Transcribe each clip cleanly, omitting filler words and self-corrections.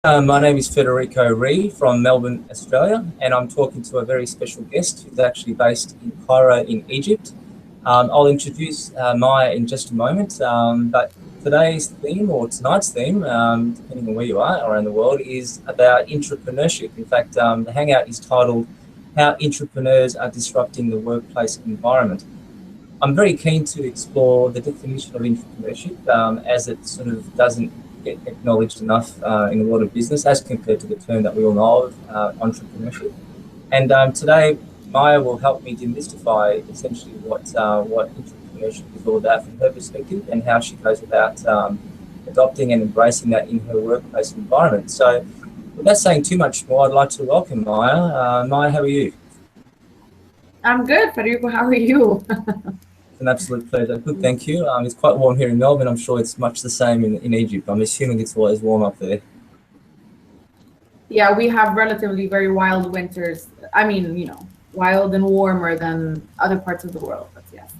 My name is Federico Re from Melbourne, Australia, and I'm talking to a very special guest who's actually based in Cairo in Egypt. I'll introduce Maja in just a moment, but today's theme, or tonight's theme, depending on where you are around the world, is about intrapreneurship. In fact, the Hangout is titled How Intrapreneurs Are Disrupting the Workplace Environment. I'm very keen to explore the definition of intrapreneurship as it sort of doesn't get acknowledged enough in the world of business as compared to the term that we all know of, entrepreneurship. And today, Maja will help me demystify essentially what entrepreneurship is all about from her perspective and how she goes about adopting and embracing that in her workplace environment. So without saying too much more, I'd like to welcome Maja. Maja, how are you? I'm good, Federico. How are you? An absolute pleasure. Good, thank you. It's quite warm here in Melbourne. I'm sure it's much the same in Egypt. I'm assuming it's always warm up there. Yeah, we have relatively very wild winters. I mean, wild and warmer than other parts of the world. But yes,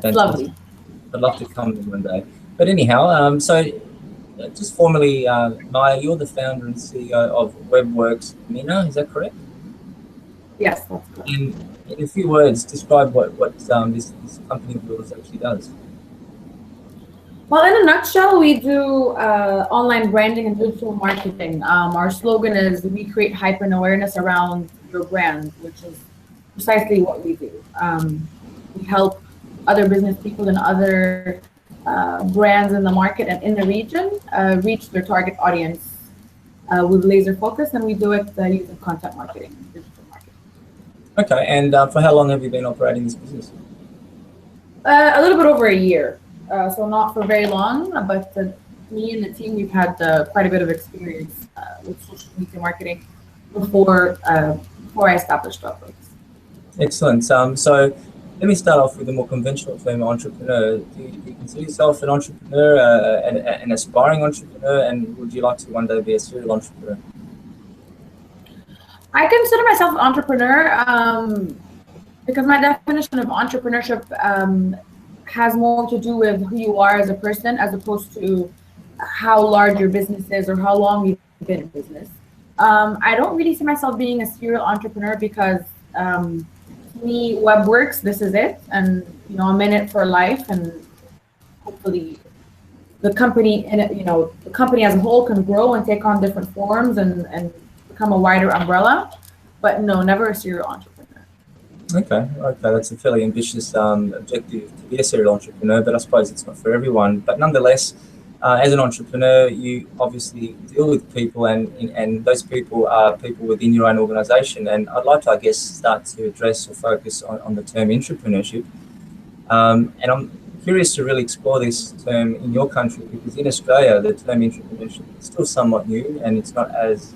it's lovely. I'd love to come one day. But anyhow, so just formally, Maja, you're the founder and CEO of Webworx MENA. Is that correct? Yes, that's correct. In a few words, describe what this company of yours actually does. Well, in a nutshell, we do online branding and digital marketing. Our slogan is we create hype and awareness around your brand, which is precisely what we do. We help other business people and other brands in the market and in the region reach their target audience with laser focus, and we do it using content marketing. Okay, and for how long have you been operating this business? A little bit over a year, so not for very long, but me and the team, we've had quite a bit of experience with social media marketing before I established Webworx. Excellent. So let me start off with a more conventional term, entrepreneur. Do you consider yourself an entrepreneur, an aspiring entrepreneur, and would you like to one day be a serial entrepreneur? I consider myself an entrepreneur because my definition of entrepreneurship has more to do with who you are as a person as opposed to how large your business is or how long you've been in business. I don't really see myself being a serial entrepreneur because to me, Webworx, this is it. And, I'm in it for life, and hopefully the company, the company as a whole can grow and take on different forms and become a wider umbrella, but no, never a serial entrepreneur. Okay, that's a fairly ambitious objective to be a serial entrepreneur, but I suppose it's not for everyone. But nonetheless, as an entrepreneur, you obviously deal with people, and those people are people within your own organization. And I'd like to, I guess, start to address or focus on the term intrapreneurship. And I'm curious to really explore this term in your country, because in Australia the term intrapreneurship is still somewhat new and it's not as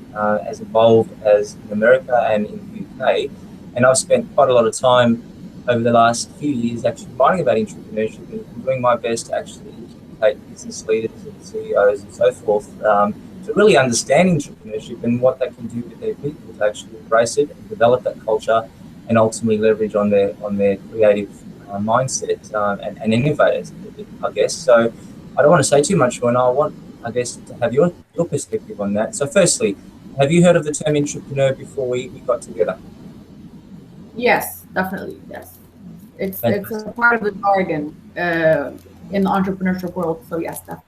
evolved as in America and in the UK. And I've spent quite a lot of time over the last few years actually writing about intrapreneurship and doing my best to actually educate business leaders and CEOs and so forth to really understand intrapreneurship and what they can do with their people to actually embrace it and develop that culture and ultimately leverage on their creative mindset and innovators, I guess. So I don't want to say too much more, and I want, I guess, to have your perspective on that. So firstly, have you heard of the term intrapreneur before we got together? Yes, definitely, yes. It's a part of the jargon in the entrepreneurship world, so yes, definitely.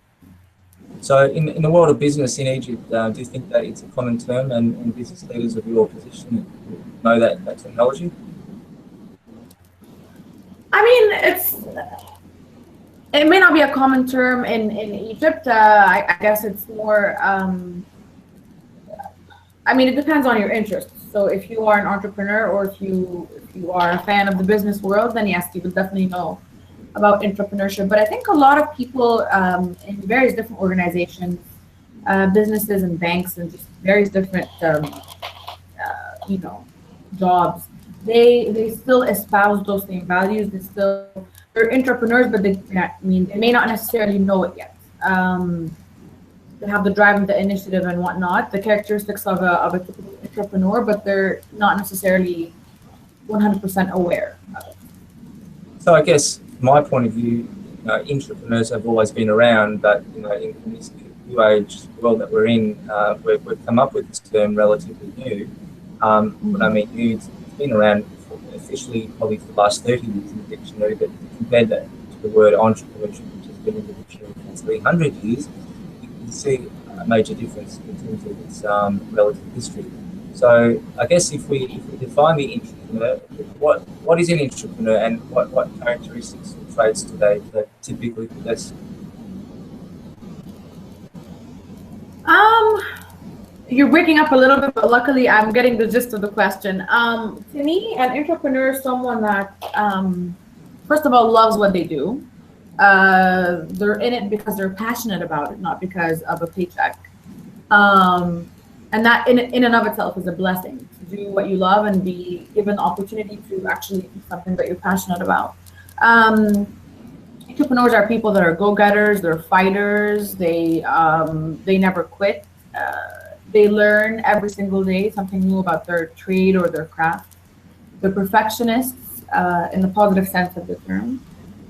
So in the world of business in Egypt, do you think that it's a common term and business leaders of your position know that terminology? I mean, it may not be a common term in Egypt. I guess it's more, I mean, it depends on your interests. So if you are an entrepreneur or if you are a fan of the business world, then yes, you will definitely know about intrapreneurship. But I think a lot of people in various different organizations, businesses and banks and just various different, jobs, they still espouse those same values. They're entrepreneurs, but they may not necessarily know it yet. They have the drive and the initiative and whatnot, the characteristics of a typical entrepreneur, but they're not necessarily 100% aware of it. So I guess my point of view, entrepreneurs have always been around, but in this new age world that we're in, we've come up with this term relatively new. But I mean, new, it's been around officially probably for the last 30 years in the dictionary, but compared that to the word entrepreneurship, which has been in the dictionary for 300 years, you can see a major difference in terms of its relative history. So I guess if we define the entrepreneur, what is an entrepreneur, and what characteristics or traits do they typically possess? You're breaking up a little bit, but luckily I'm getting the gist of the question. To me, an entrepreneur is someone that, first of all, loves what they do. They're in it because they're passionate about it, not because of a paycheck. And that in and of itself is a blessing, to do what you love and be given the opportunity to actually do something that you're passionate about. Entrepreneurs are people that are go-getters, they're fighters, they never quit. They learn every single day something new about their trade or their craft. They're perfectionists in the positive sense of the term.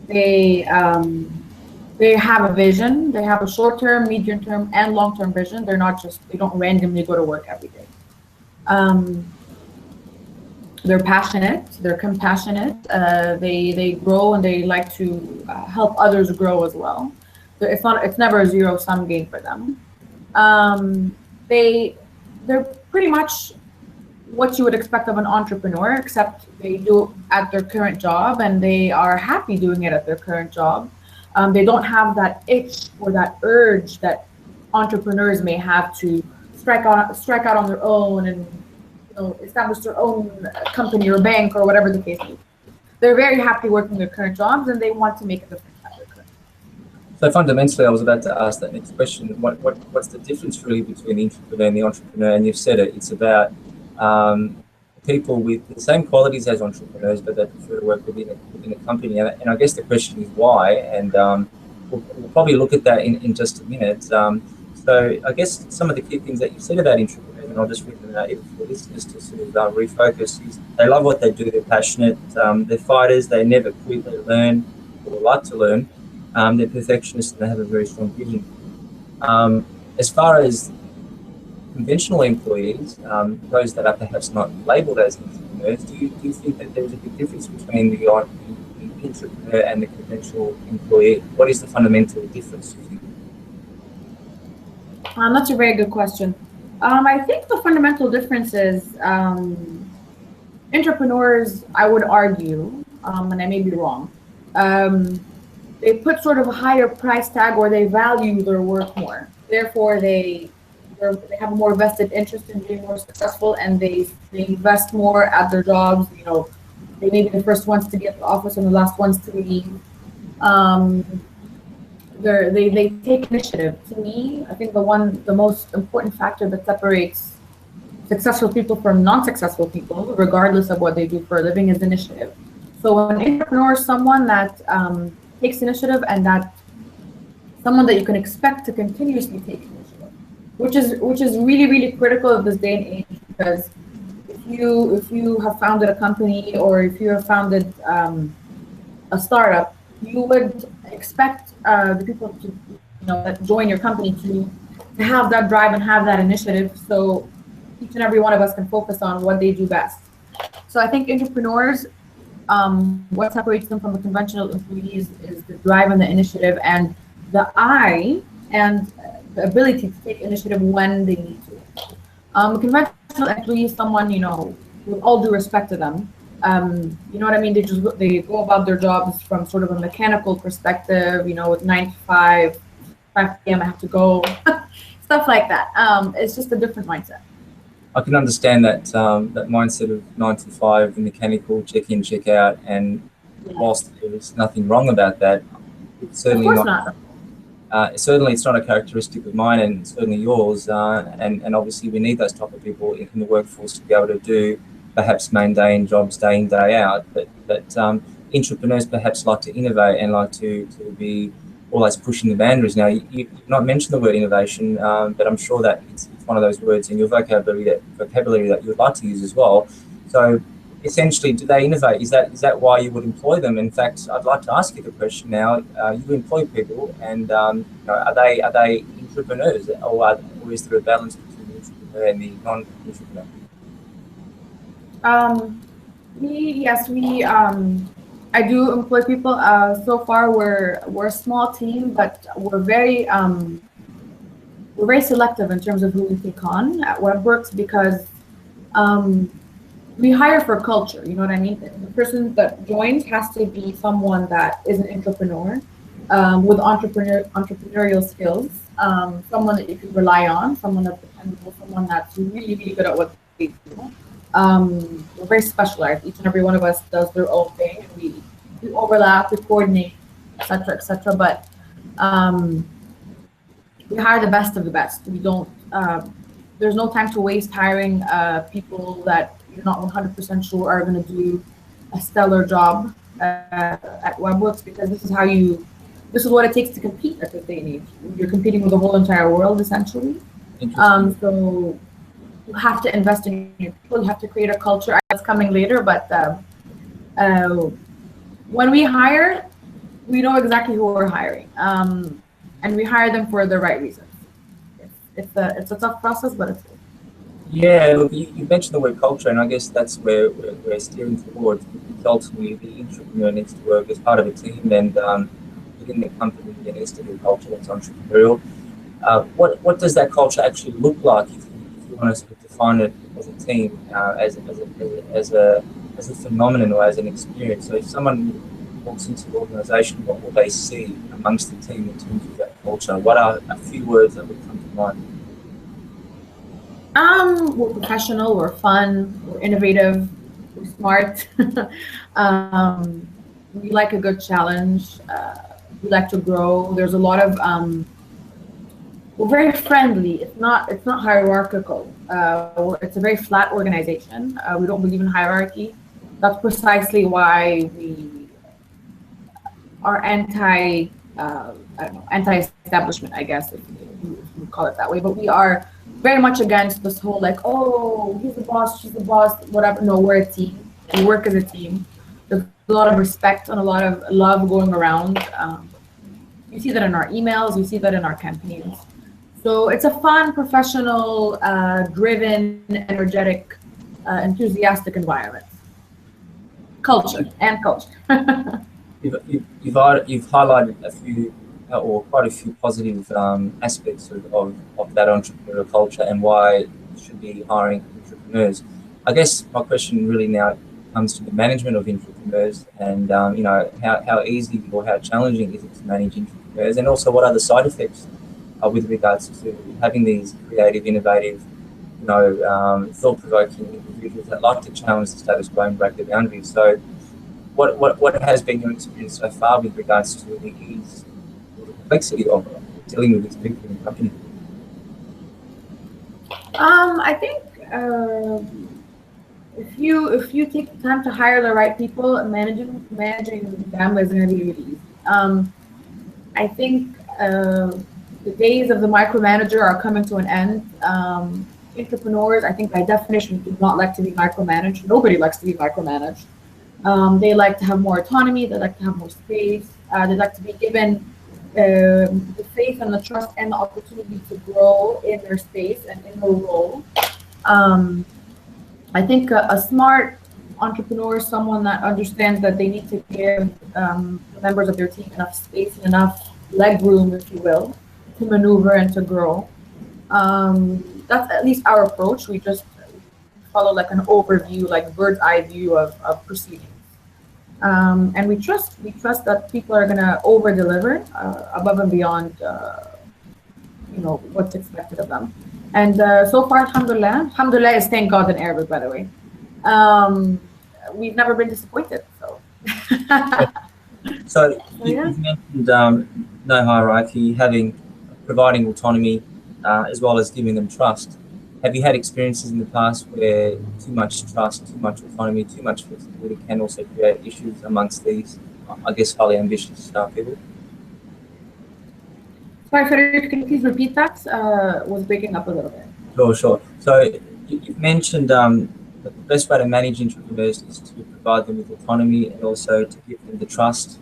They have a vision. They have a short-term, medium-term, and long-term vision. They don't randomly go to work every day. They're passionate. They're compassionate. They grow and they like to help others grow as well. So it's never a zero-sum game for them. They're pretty much what you would expect of an entrepreneur, except they do it at their current job and they are happy doing it at their current job. They don't have that itch or that urge that entrepreneurs may have to strike out on their own and establish their own company or bank or whatever the case is. They're very happy working their current jobs and they want to make a difference. So fundamentally, I was about to ask that next question. What's the difference really between the intrapreneur and the entrepreneur? And you've said it. It's about people with the same qualities as entrepreneurs, but they prefer to work within a company. And I guess the question is why. And we'll probably look at that in just a minute. So I guess some of the key things that you said about entrepreneurs, and I'll just read them out for listeners to sort of refocus, is they love what they do. They're passionate. They're fighters. They never quit. They learn or like to learn. They're perfectionists and they have a very strong vision. As far as conventional employees, those that are perhaps not labelled as entrepreneurs, do you think that there's a big difference between the entrepreneur and the conventional employee? What is the fundamental difference, do you think? That's a very good question. I think the fundamental difference is entrepreneurs, I would argue, and I may be wrong, they put sort of a higher price tag or they value their work more. Therefore, they have a more vested interest in being more successful and they invest more at their jobs. They may be the first ones to get to the office and the last ones to leave. They take initiative. To me, I think the most important factor that separates successful people from non-successful people, regardless of what they do for a living, is initiative. So an entrepreneur is someone that takes initiative, and that someone that you can expect to continuously take initiative, which is really, really critical of this day and age, because if you have founded a company or if you have founded a startup, you would expect the people that join your company to have that drive and have that initiative, so each and every one of us can focus on what they do best. So I think entrepreneurs, what separates them from the conventional employees is the drive and the initiative and the eye and the ability to take initiative when they need to. A conventional employee is someone, with all due respect to them, you know what I mean? They go about their jobs from sort of a mechanical perspective, with 9 to 5 p.m. I have to go, stuff like that. It's just a different mindset. I can understand that that mindset of 9 to 5, the mechanical, check in, check out, and whilst there is nothing wrong about that, it's certainly not. Certainly, it's not a characteristic of mine, and certainly yours. And obviously, we need those type of people in the workforce to be able to do perhaps mundane jobs day in, day out. But entrepreneurs perhaps like to innovate and like to be always pushing the boundaries. Now, you've not mentioned the word innovation, but I'm sure that it's one of those words in your vocabulary that you would like to use as well. So essentially, do they innovate? Is that why you would employ them? In fact, I'd like to ask you the question now. You employ people, and are they intrapreneurs, or is there a balance between the intrapreneur and the non-intrapreneur? Yes, I do employ people. So far, we're a small team, but we're very selective in terms of who we take on at Webworx because we hire for culture. You know what I mean? The person that joins has to be someone that is an entrepreneur with entrepreneurial skills, someone that you can rely on, someone that's dependable, someone that's really, really good at what they do. We're very specialized. Each and every one of us does their own thing, and we overlap, we coordinate, etc., etc. But we hire the best of the best. We don't. There's no time to waste hiring people that you're not 100% sure are going to do a stellar job at Webworx, because this is what it takes to compete at this day and age. You're competing with the whole entire world, essentially. So you have to invest in your people. You have to create a culture. That's coming later, but when we hire, we know exactly who we're hiring, and we hire them for the right reasons. It's a tough process, but it's good. Yeah, look, you mentioned the word culture, and I guess that's where we're steering towards. Because ultimately, the entrepreneur needs to work as part of a team, and within the company, there needs to be a culture that's entrepreneurial. What does that culture actually look like if you want to sort of define it as a team, as a phenomenon or as an experience? So if someone walks into the organisation, what will they see amongst the team in terms of that culture? What are a few words that would come to mind? We're professional, we're fun, we're innovative, we're smart. We like a good challenge. We like to grow. There's a lot of we're very friendly. It's not hierarchical. It's a very flat organization. We don't believe in hierarchy. That's precisely why we are anti-establishment, I guess, if you call it that way. But we are very much against this whole like, oh, he's the boss, she's the boss, whatever. No, we're a team. We work as a team. There's a lot of respect and a lot of love going around. You see that in our emails. You see that in our campaigns. So it's a fun, professional, driven, energetic, enthusiastic environment. Culture. You've highlighted a few or quite a few positive aspects of that entrepreneurial culture and why you should be hiring entrepreneurs. I guess my question really now comes to the management of entrepreneurs, and how easy or how challenging is it to manage entrepreneurs, and also what are the side effects with regards to having these creative, innovative, thought-provoking individuals that like to challenge the status quo and break the boundaries. So what has been your experience so far with regards to the ease or the complexity of dealing with these people in the company? I think if you take the time to hire the right people, managing them is going to be really easy. I think the days of the micromanager are coming to an end. Entrepreneurs, I think by definition, do not like to be micromanaged. Nobody likes to be micromanaged. They like to have more autonomy. They like to have more space. They like to be given the faith and the trust and the opportunity to grow in their space and in their role. I think a smart entrepreneur is someone that understands that they need to give the members of their team enough space and enough leg room, if you will, to maneuver and to grow. That's at least our approach. We just follow like an overview, like bird's eye view of proceedings. And we trust that people are gonna over deliver above and beyond what's expected of them. And so far, alhamdulillah is thank God in Arabic, by the way. We've never been disappointed. So You've mentioned no hierarchy, providing autonomy, as well as giving them trust. Have you had experiences in the past where too much trust, too much autonomy, too much flexibility can also create issues amongst these, I guess, highly ambitious people? Sorry, Federico, can you please repeat that? Was breaking up a little bit. Sure. So you've mentioned the best way to manage entrepreneurs is to provide them with autonomy and also to give them the trust.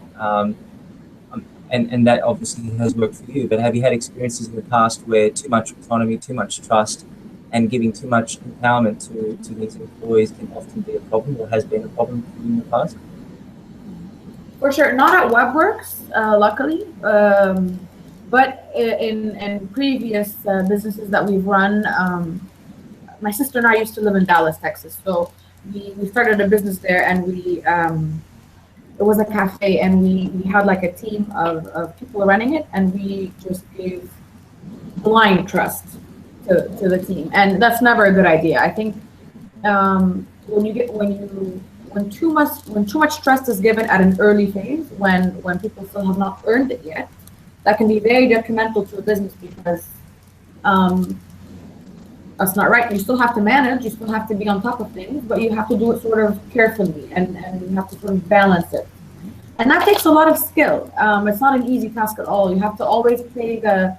and that obviously has worked for you. But have you had experiences in the past where too much autonomy, too much trust, and giving too much empowerment to these employees can often be a problem, or has been a problem for you in the past? For sure, not at Webworx, luckily, but in previous businesses that we've run. My sister and I used to live in Dallas, Texas, so we started a business there, and it was a cafe, and we had like a team of people running it, and we just gave blind trust to the team, and that's never a good idea. I think when too much trust is given at an early phase, when people still have not earned it yet, that can be very detrimental to a business, because that's not right. You still have to manage, you still have to be on top of things, but you have to do it sort of carefully, and you have to sort of balance it. And that takes a lot of skill. It's not an easy task at all. You have to always play the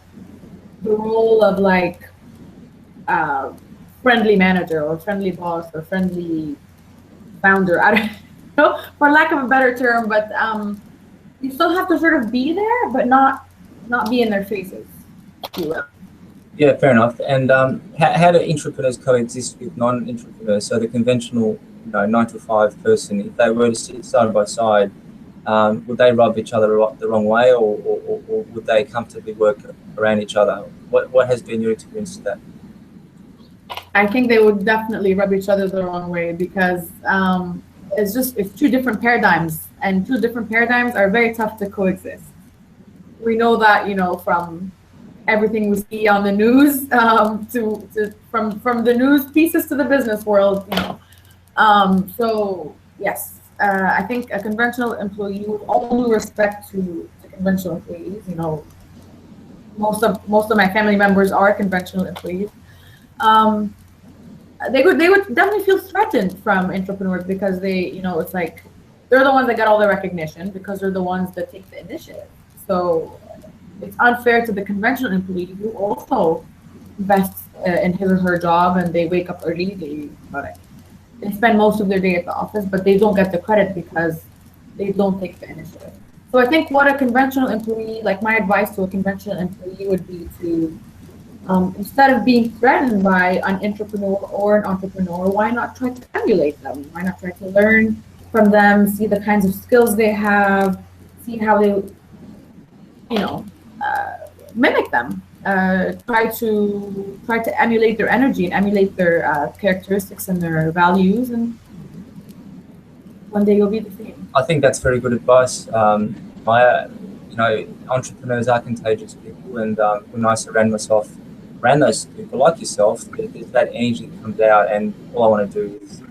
role of like friendly manager or friendly boss or friendly founder. I don't know, for lack of a better term, but you still have to sort of be there, but not be in their faces, if you will. Yeah, fair enough. And how do intrapreneurs coexist with non-intrapreneurs? So the conventional, 9-to-5 person, if they were to sit side by side, would they rub each other the wrong way, or would they comfortably work around each other? What has been your experience to that? I think they would definitely rub each other the wrong way, because it's two different paradigms, and two different paradigms are very tough to coexist. We know that, from everything we see on the news, from the news pieces to the business world, So yes, I think a conventional employee, with all due respect to conventional employees, most of my family members are conventional employees. They would definitely feel threatened from intrapreneurs, because it's like they're the ones that get all the recognition, because they're the ones that take the initiative. So it's unfair to the conventional employee, who also invests in his or her job, and they wake up early, they spend most of their day at the office, but they don't get the credit because they don't take the initiative. So I think what a conventional employee, like my advice to a conventional employee would be to, instead of being threatened by an intrapreneur or an entrepreneur, why not try to emulate them? Why not try to learn from them, see the kinds of skills they have, see how they, mimic them, try to emulate their energy and emulate their characteristics and their values, and one day you'll be the same. I think that's very good advice. Entrepreneurs are contagious people, and when I surround myself around those people like yourself, there's that energy that comes out, and all I want to do is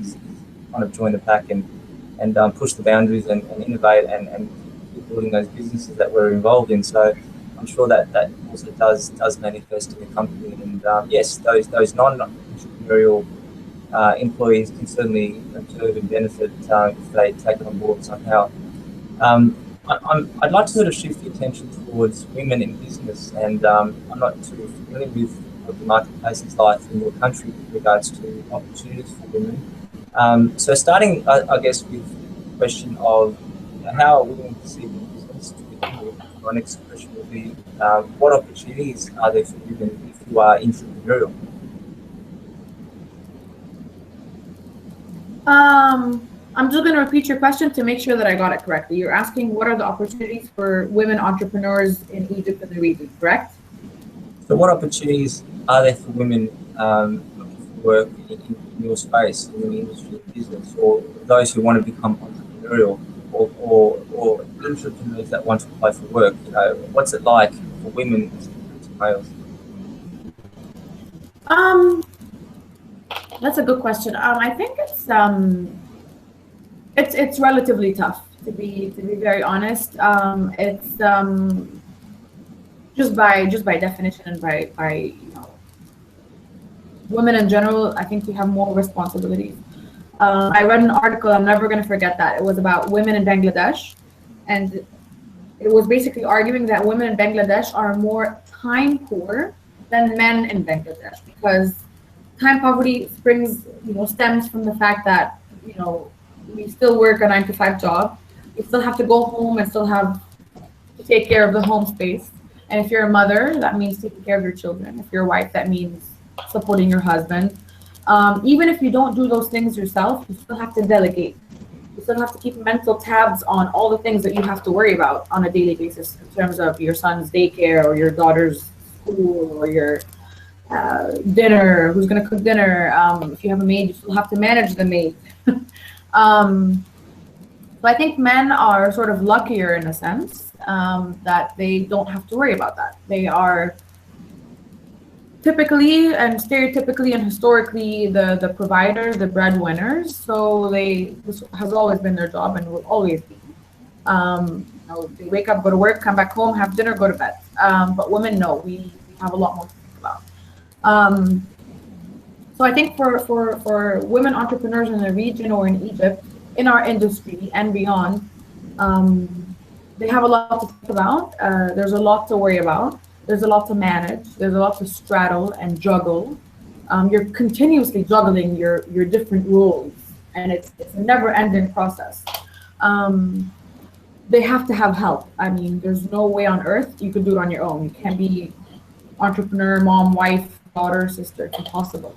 kind of join the pack and push the boundaries and innovate and keep building those businesses that we're involved in. So I'm sure that also does manifest in the company. And yes, those non-entrepreneurial employees can certainly observe and benefit if they take it on board somehow. I'd like to sort of shift the attention towards women in business, and I'm not too familiar with what the marketplace is like in your country with regards to opportunities for women. So starting, I guess, with the question of how women perceive business to begin with. My next question will be, what opportunities are there for women if you are entrepreneurial? I'm just going to repeat your question to make sure that I got it correctly. You're asking what are the opportunities for women entrepreneurs in Egypt and the region, correct? So what opportunities are there for women looking for work in your space, in the industry, business, or those who want to become entrepreneurial, or entrepreneurs that want to apply for work? What's it like for women as compared to males? That's a good question. I think it's relatively tough, to be very honest. It's just by definition, and by women in general, I think we have more responsibilities. I read an article, I'm never going to forget that. It was about women in Bangladesh, and it was basically arguing that women in Bangladesh are more time poor than men in Bangladesh, because time poverty stems from the fact that we still work a 9-to-5 job. We still have to go home and still have to take care of the home space. And if you're a mother, that means taking care of your children. If you're a wife, that means supporting your husband. Even if you don't do those things yourself, you still have to delegate. You still have to keep mental tabs on all the things that you have to worry about on a daily basis in terms of your son's daycare or your daughter's school or your dinner, who's going to cook dinner. If you have a maid, you still have to manage the maid. So I think men are sort of luckier in a sense that they don't have to worry about that. They are typically and stereotypically and historically the providers, the breadwinners. So this has always been their job and will always be. They wake up, go to work, come back home, have dinner, go to bed. But women, no, we have a lot more to think about. So I think for women entrepreneurs in the region or in Egypt, in our industry and beyond, they have a lot to think about. There's a lot to worry about. There's a lot to manage. There's a lot to straddle and juggle. You're continuously juggling your different roles, and it's a never-ending process. They have to have help. I mean, there's no way on earth you could do it on your own. You can't be entrepreneur, mom, wife, daughter, sister. It's impossible.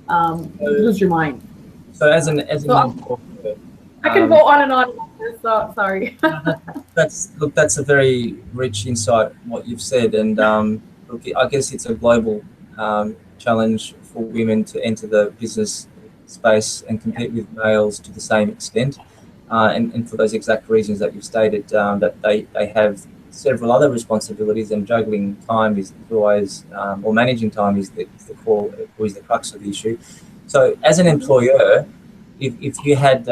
You lose your mind. So as an I can go on and on about this, so sorry. That's a very rich insight, what you've said, and look, I guess it's a global challenge for women to enter the business space and compete with males to the same extent, and for those exact reasons that you've stated, that they have several other responsibilities, and juggling time is always, or managing time is the core, or is the crux of the issue. So as an employer, if you had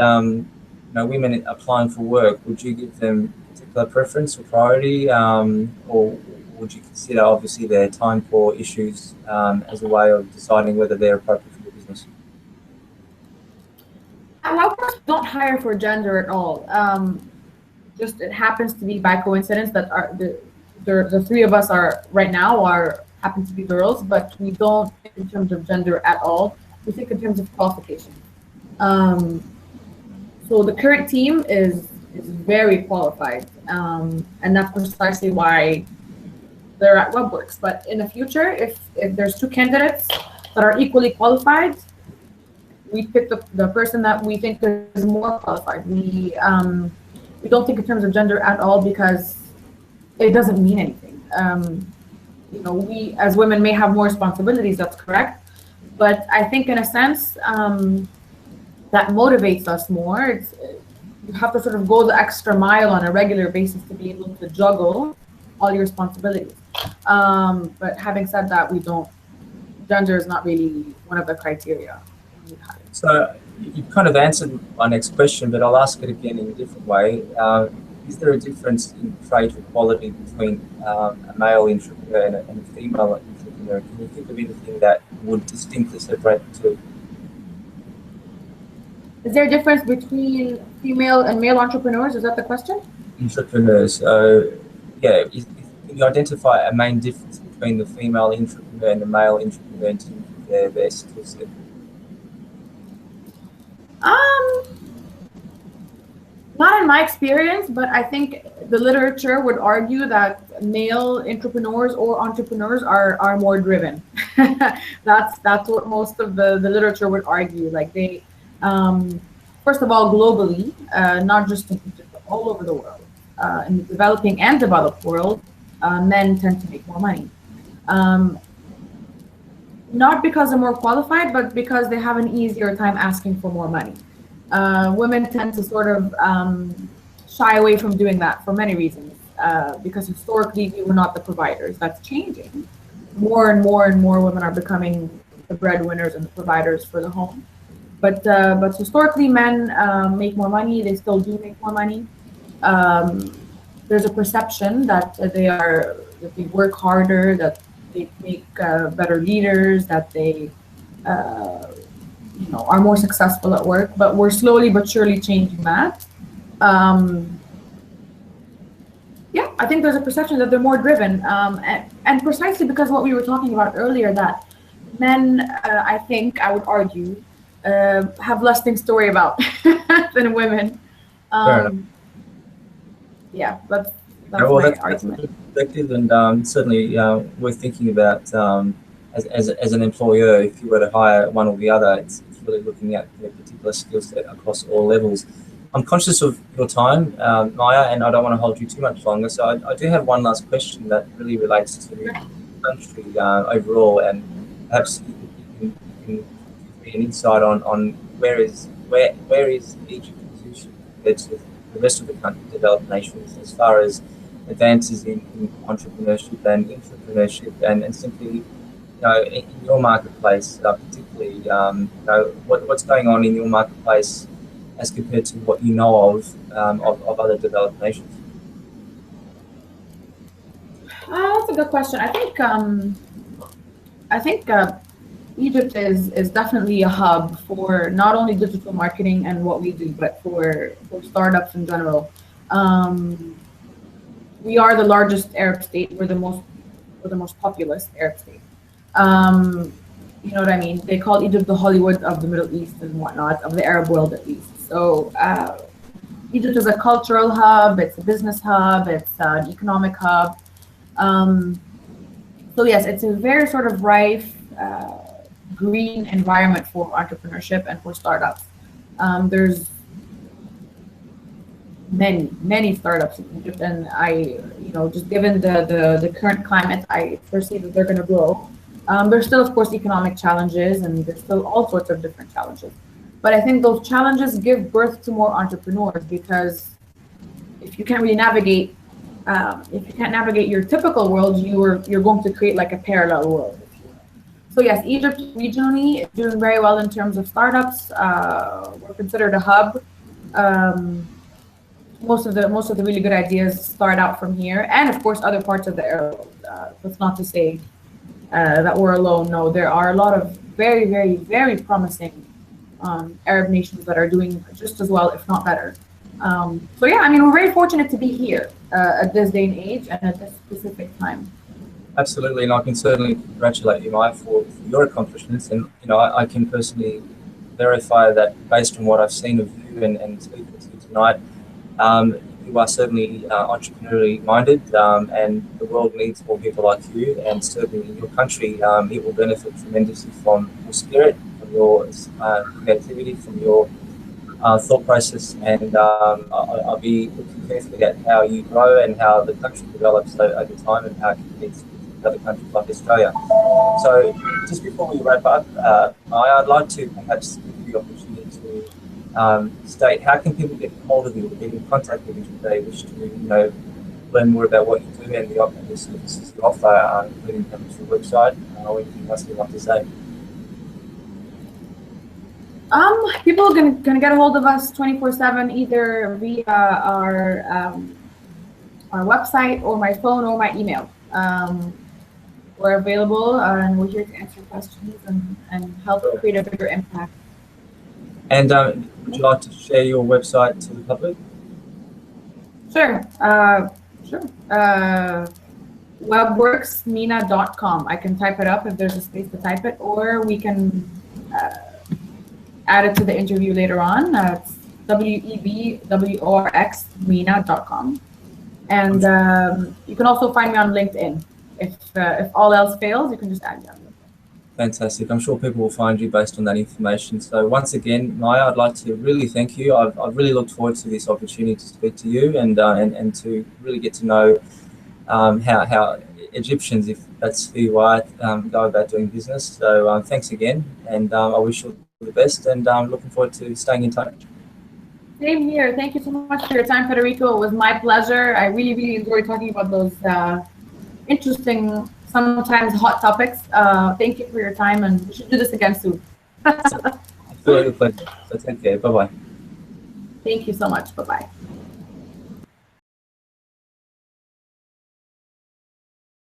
women applying for work, would you give them particular preference or priority, or would you consider obviously their time poor issues as a way of deciding whether they're appropriate for the business? Webworx don't hire for gender at all. Just it happens to be by coincidence that the three of us are right now happen to be girls, but we don't think in terms of gender at all. We think in terms of qualification. So the current team is very qualified, and that's precisely why they're at Webworx. But in the future, if there's two candidates that are equally qualified, we pick the person that we think is more qualified. We don't think in terms of gender at all because it doesn't mean anything. We as women may have more responsibilities, that's correct. But I think in a sense, that motivates us more. You have to sort of go the extra mile on a regular basis to be able to juggle all your responsibilities. But having said that, gender is not really one of the criteria. So you kind of answered my next question, but I'll ask it again in a different way. Is there a difference in trait or quality between a male entrepreneur and a female entrepreneur? Can you think of anything that would distinctly separate the two? Is there a difference between female and male entrepreneurs? Is that the question? Entrepreneurs. Yeah. Can you identify a main difference between the female entrepreneur and the male entrepreneur in terms of their skill set? Not in my experience, but I think the literature would argue that male entrepreneurs or entrepreneurs are more driven. That's what most of the literature would argue. Like they, first of all, globally, not just in Egypt, but all over the world, in the developing and developed world, men tend to make more money. Not because they're more qualified, but because they have an easier time asking for more money. Women tend to sort of shy away from doing that for many reasons, because historically we were not the providers. That's changing. More and more and more women are becoming the breadwinners and the providers for the home. But historically men make more money. They still do make more money. There's a perception that they work harder, that they make better leaders, that they are more successful at work, but we're slowly but surely changing that. Yeah, I think there's a perception that they're more driven, and precisely because what we were talking about earlier, that men, I would argue, have less things to worry about than women. Yeah, but That's Well, my that's a argument. good perspective, and certainly worth thinking about as an employer. If you were to hire one or the other, it's really looking at their particular skill set across all levels. I'm conscious of your time, Maya, and I don't want to hold you too much longer. So I do have one last question that really relates to the country overall, and perhaps you can give me an insight on where is Egypt positioned compared to the rest of the country, developed nations, as far as advances in entrepreneurship and intrapreneurship, and simply, in your marketplace, particularly, what's going on in your marketplace as compared to what you know of other developed nations? That's a good question. I think Egypt is definitely a hub for not only digital marketing and what we do, but for startups in general. We are the largest Arab state. We're the most populous Arab state. You know what I mean? They call Egypt the Hollywood of the Middle East and whatnot, of the Arab world at least. So Egypt is a cultural hub, it's a business hub, it's an economic hub. So yes, it's a very sort of rife, green environment for entrepreneurship and for startups. There's many startups in Egypt, and just given the current climate, I foresee that they're going to grow. There's still, of course, economic challenges, and there's still all sorts of different challenges. But I think those challenges give birth to more entrepreneurs, because if you can't really navigate, if you can't navigate your typical world, you're going to create like a parallel world. So yes, Egypt regionally is doing very well in terms of startups. We're considered a hub. Most of the really good ideas start out from here, and of course other parts of the Arab world. That's not to say that we're alone. No, there are a lot of very, very, very promising Arab nations that are doing just as well, if not better. So yeah, I mean, we're very fortunate to be here at this day and age and at this specific time. Absolutely, and I can certainly congratulate you, Maya, for your accomplishments. And I can personally verify that based on what I've seen of you and speaking to you tonight, you are certainly entrepreneurially minded, and the world needs more people like you. And certainly in your country, it will benefit tremendously from your spirit, from your creativity, from your thought process, and I'll be looking carefully at how you grow and how the country develops over time and how it competes with other countries like Australia. So just before we wrap up, I'd like to perhaps give you the opportunity to state how can people get hold of you or get in contact with you if they wish to learn more about what you do and the services you offer, including perhaps your website or anything else you'd like to say. People can get a hold of us 24/7 either via our website or my phone or my email. We're available and we're here to answer questions and help create a bigger impact. And would you like to share your website to the public? Sure. Webworx.MENA.com. I can type it up if there's a space to type it, or we can add it to the interview later on. It's WEBWORX.MENA.com. And you can also find me on LinkedIn. If all else fails, you can just add me on LinkedIn. Fantastic. I'm sure people will find you based on that information. So once again, Maya, I'd like to really thank you. I've really looked forward to this opportunity to speak to you and to really get to know how Egyptians, if that's who you are, go about doing business. So thanks again, and I wish you the best, and I'm looking forward to staying in touch. Same here. Thank you so much for your time, Federico. It was my pleasure. I really, really enjoyed talking about those interesting, sometimes hot topics. Thank you for your time, and we should do this again soon. Absolutely a pleasure. So take care. Bye-bye. Thank you so much. Bye-bye.